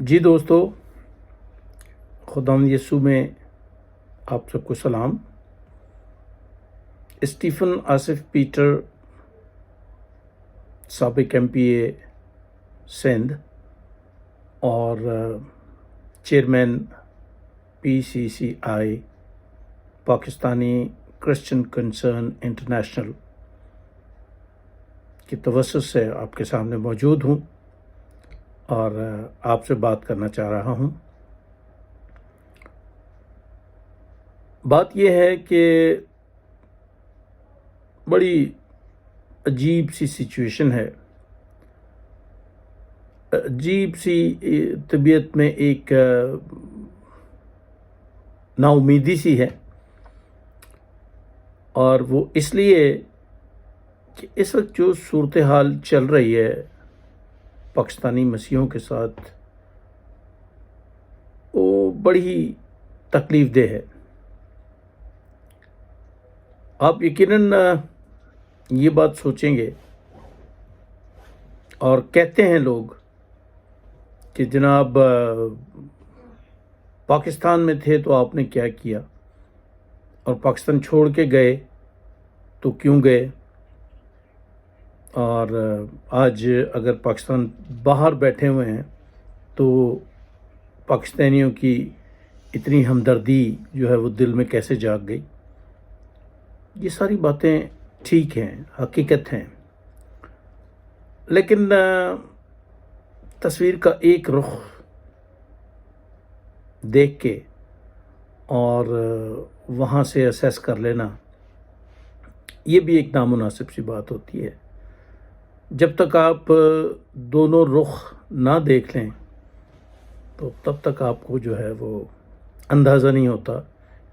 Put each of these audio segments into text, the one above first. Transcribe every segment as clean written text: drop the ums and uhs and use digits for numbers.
جی دوستو، خداوند یسوع میں آپ سب کو سلام۔ اسٹیفن آصف پیٹر، سابق MP سندھ اور chairman PCCI Pakistani Christian concern international کی توسط سے آپ کے سامنے موجود ہوں اور آپ سے بات کرنا چاہ رہا ہوں۔ بات یہ ہے کہ بڑی عجیب سی سچویشن ہے، عجیب سی طبیعت میں ایک نا امیدی سی ہے، اور وہ اس لیے کہ اس وقت جو صورتحال چل رہی ہے پاکستانی مسیحیوں کے ساتھ، وہ بڑی ہی تکلیف دہ ہے۔ آپ یقیناً یہ بات سوچیں گے اور کہتے ہیں لوگ کہ جناب پاکستان میں تھے تو آپ نے کیا کیا، اور پاکستان چھوڑ کے گئے تو کیوں گئے، اور آج اگر پاکستان باہر بیٹھے ہوئے ہیں تو پاکستانیوں کی اتنی ہمدردی جو ہے وہ دل میں کیسے جاگ گئی۔ یہ ساری باتیں ٹھیک ہیں، حقیقت ہیں، لیکن تصویر کا ایک رخ دیکھ کے اور وہاں سے اسیس کر لینا، یہ بھی ایک نامناسب سی بات ہوتی ہے۔ جب تک آپ دونوں رخ نہ دیکھ لیں تو تب تک آپ کو جو ہے وہ اندازہ نہیں ہوتا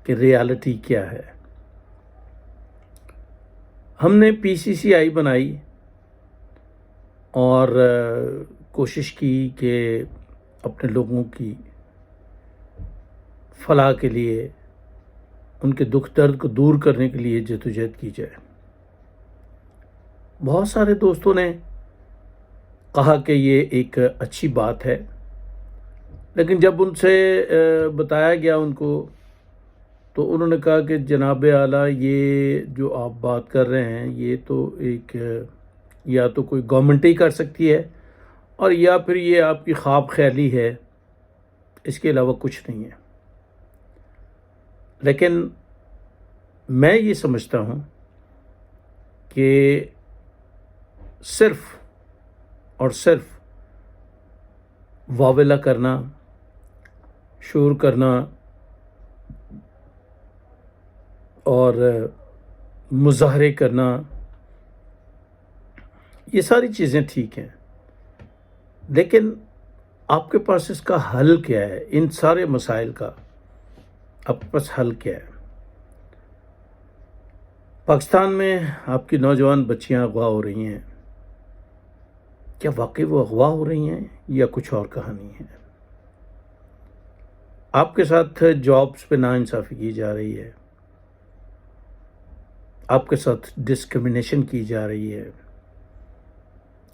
کہ ریالٹی کیا ہے۔ ہم نے PCCI بنائی اور کوشش کی کہ اپنے لوگوں کی فلاح کے لیے، ان کے دکھ درد کو دور کرنے کے لیے جدوجہد کی جائے۔ بہت سارے دوستوں نے کہا کہ یہ ایک اچھی بات ہے، لیکن جب ان سے بتایا گیا ان کو، تو انہوں نے کہا کہ جناب اعلیٰ، یہ جو آپ بات کر رہے ہیں یہ تو ایک یا تو کوئی گورنمنٹ ہی کر سکتی ہے، اور یا پھر یہ آپ کی خواب خیالی ہے، اس کے علاوہ کچھ نہیں ہے۔ لیکن میں یہ سمجھتا ہوں کہ صرف اور صرف واویلا کرنا، شور کرنا اور مظاہرے کرنا، یہ ساری چیزیں ٹھیک ہیں، لیکن آپ کے پاس اس کا حل کیا ہے؟ ان سارے مسائل کا آپ کے پاس حل کیا ہے؟ پاکستان میں آپ کی نوجوان بچیاں اغوا ہو رہی ہیں، کیا واقعی وہ اغوا ہو رہی ہیں یا کچھ اور کہانی ہے؟ آپ کے ساتھ جابز پہ ناانصافی کی جا رہی ہے، آپ کے ساتھ ڈسکرمنیشن کی جا رہی ہے،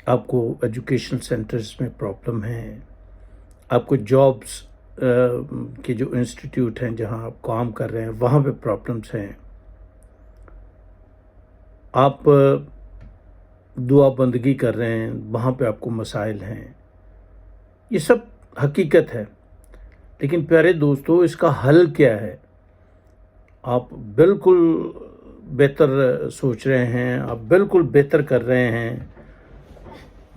آپ کو ایجوکیشن سینٹرز میں پرابلم ہے، آپ کو جابز کے جو انسٹیٹیوٹ ہیں جہاں آپ کام کر رہے ہیں وہاں پہ پرابلمس ہیں، آپ دعا بندگی کر رہے ہیں وہاں پہ آپ کو مسائل ہیں، یہ سب حقیقت ہے۔ لیکن پیارے دوستو، اس کا حل کیا ہے؟ آپ بالکل بہتر سوچ رہے ہیں، آپ بالکل بہتر کر رہے ہیں،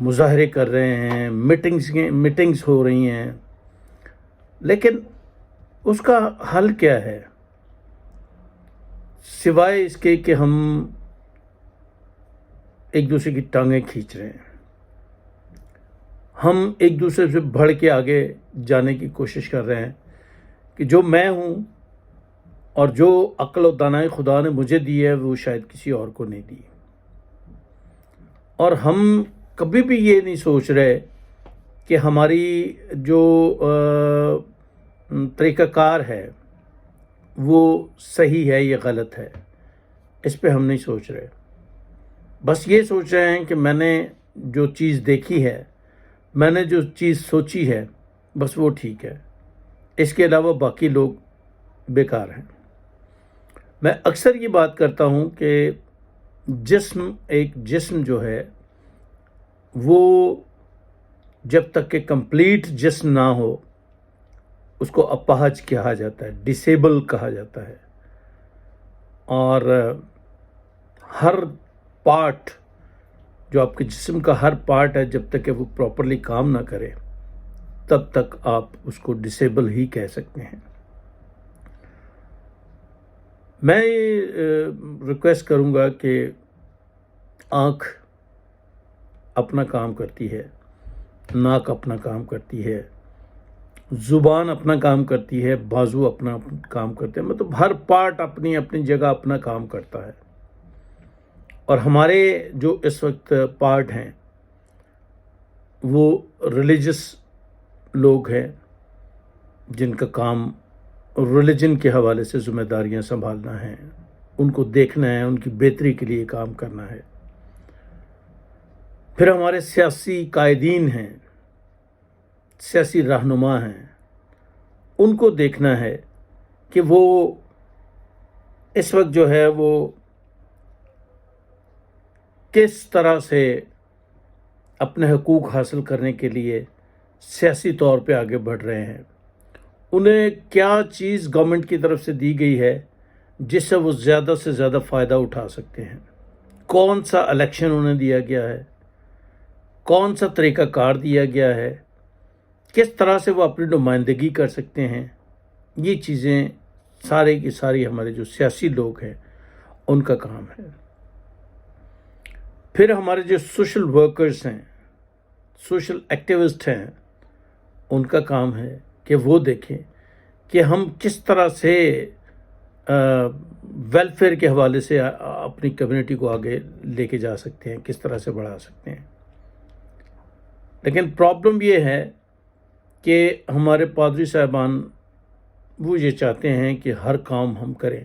مظاہرے کر رہے ہیں، میٹنگز ہو رہی ہیں، لیکن اس کا حل کیا ہے سوائے اس کے کہ ہم ایک دوسرے کی ٹانگیں کھینچ رہے ہیں، ہم ایک دوسرے سے بڑھ کے آگے جانے کی کوشش کر رہے ہیں کہ جو میں ہوں اور جو عقل و دانائی خدا نے مجھے دی ہے وہ شاید کسی اور کو نہیں دی، اور ہم کبھی بھی یہ نہیں سوچ رہے کہ ہماری جو طریقہ کار ہے وہ صحیح ہے یا غلط ہے، اس پہ ہم نہیں سوچ رہے۔ بس یہ سوچ رہے ہیں کہ میں نے جو چیز دیکھی ہے، میں نے جو چیز سوچی ہے، بس وہ ٹھیک ہے، اس کے علاوہ باقی لوگ بیکار ہیں۔ میں اکثر یہ بات کرتا ہوں کہ ایک جسم جو ہے وہ جب تک کہ کمپلیٹ جسم نہ ہو اس کو اپاہج کہا جاتا ہے، ڈسیبل کہا جاتا ہے، اور ہر پارٹ جو آپ کے جسم کا ہر پارٹ ہے جب تک کہ وہ پراپرلی کام نہ کرے تب تک آپ اس کو ڈسیبل ہی کہہ سکتے ہیں۔ میں ریکویسٹ کروں گا کہ آنکھ اپنا کام کرتی ہے، ناک اپنا کام کرتی ہے، زبان اپنا کام کرتی ہے، بازو اپنا کام کرتے ہیں، مطلب ہر پارٹ اپنی اپنی جگہ اپنا کام کرتا ہے۔ اور ہمارے جو اس وقت پارٹ ہیں وہ ریلیجس لوگ ہیں جن کا کام ریلیجن کے حوالے سے ذمہ داریاں سنبھالنا ہے، ان کو دیکھنا ہے، ان کی بہتری کے لیے کام کرنا ہے۔ پھر ہمارے سیاسی قائدین ہیں، سیاسی رہنما ہیں، ان کو دیکھنا ہے کہ وہ اس وقت جو ہے وہ کس طرح سے اپنے حقوق حاصل کرنے کے لیے سیاسی طور پہ آگے بڑھ رہے ہیں۔ انہیں کیا چیز گورنمنٹ کی طرف سے دی گئی ہے جس سے وہ زیادہ سے زیادہ فائدہ اٹھا سکتے ہیں، کون سا الیکشن انہیں دیا گیا ہے، کون سا طریقہ کار دیا گیا ہے، کس طرح سے وہ اپنی نمائندگی کر سکتے ہیں۔ یہ چیزیں سارے کی ساری ہمارے جو سیاسی لوگ ہیں ان کا کام ہے۔ پھر ہمارے جو سوشل ورکرز ہیں، سوشل ایکٹیوسٹ ہیں، ان کا کام ہے کہ وہ دیکھیں کہ ہم کس طرح سے ویلفیئر کے حوالے سے اپنی کمیونٹی کو آگے لے کے جا سکتے ہیں، کس طرح سے بڑھا سکتے ہیں۔ لیکن پرابلم یہ ہے کہ ہمارے پادری صاحبان وہ یہ چاہتے ہیں کہ ہر کام ہم کریں،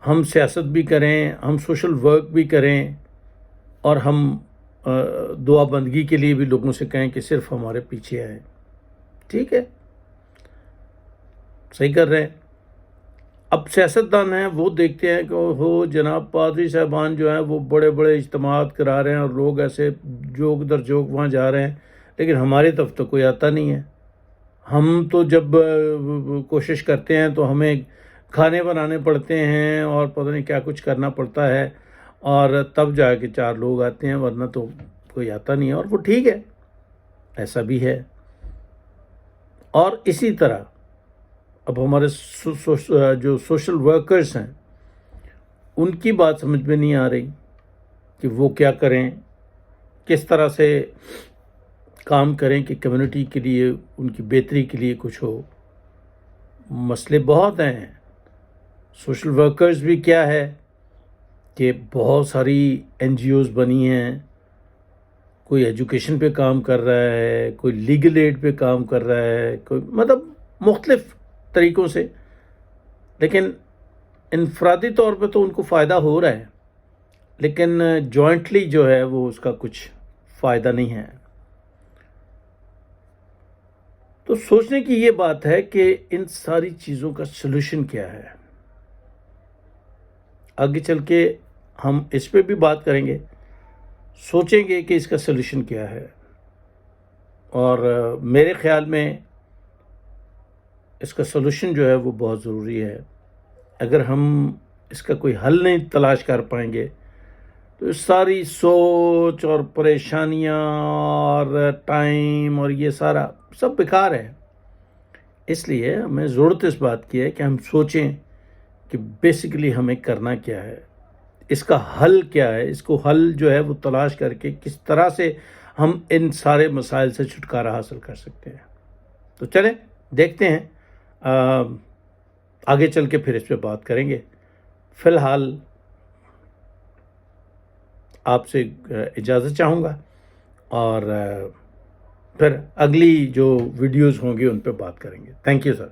ہم سیاست بھی کریں، ہم سوشل ورک بھی کریں، اور ہم دعا بندگی کے لیے بھی لوگوں سے کہیں کہ صرف ہمارے پیچھے آئیں۔ ٹھیک ہے، صحیح کر رہے ہیں۔ اب سیاستدان ہیں وہ دیکھتے ہیں کہ ہو جناب پادری صاحبان جو ہیں وہ بڑے بڑے اجتماعات کرا رہے ہیں اور لوگ ایسے جوگ در جوگ وہاں جا رہے ہیں، لیکن ہماری طرف تو کوئی آتا نہیں ہے۔ ہم تو جب کوشش کرتے ہیں تو ہمیں کھانے بنانے پڑتے ہیں اور پتہ نہیں کیا کچھ کرنا پڑتا ہے، اور تب جا کے 4 لوگ آتے ہیں، ورنہ تو کوئی آتا نہیں ہے۔ اور وہ ٹھیک ہے، ایسا بھی ہے۔ اور اسی طرح اب ہمارے جو سوشل ورکرز ہیں ان کی بات سمجھ میں نہیں آ رہی کہ وہ کیا کریں، کس طرح سے کام کریں کہ کمیونٹی کے لیے، ان کی بہتری کے لیے کچھ ہو۔ مسئلے بہت ہیں۔ سوشل ورکرز بھی کیا ہے کہ بہت ساری NGOز بنی ہیں، کوئی ایجوکیشن پہ کام کر رہا ہے، کوئی لیگل ایڈ پہ کام کر رہا ہے، کوئی مطلب مختلف طریقوں سے، لیکن انفرادی طور پہ تو ان کو فائدہ ہو رہا ہے، لیکن جوائنٹلی جو ہے وہ اس کا کچھ فائدہ نہیں ہے۔ تو سوچنے کی یہ بات ہے کہ ان ساری چیزوں کا سلوشن کیا ہے۔ آگے چل کے ہم اس پہ بھی بات کریں گے، سوچیں گے کہ اس کا سلوشن کیا ہے، اور میرے خیال میں اس کا سلوشن جو ہے وہ بہت ضروری ہے۔ اگر ہم اس کا کوئی حل نہیں تلاش کر پائیں گے تو ساری سوچ اور پریشانیاں اور ٹائم اور یہ سارا سب بیکار ہے۔ اس لیے ہمیں ضرورت اس بات کی ہے کہ ہم سوچیں کہ بیسیکلی ہمیں کرنا کیا ہے، اس کا حل کیا ہے، اس کو حل جو ہے وہ تلاش کر کے کس طرح سے ہم ان سارے مسائل سے چھٹکارا حاصل کر سکتے ہیں۔ تو چلیں دیکھتے ہیں، آگے چل کے پھر اس پہ بات کریں گے۔ فی الحال آپ سے اجازت چاہوں گا، اور پھر اگلی جو ویڈیوز ہوں گی ان پہ بات کریں گے۔ Thank you sir.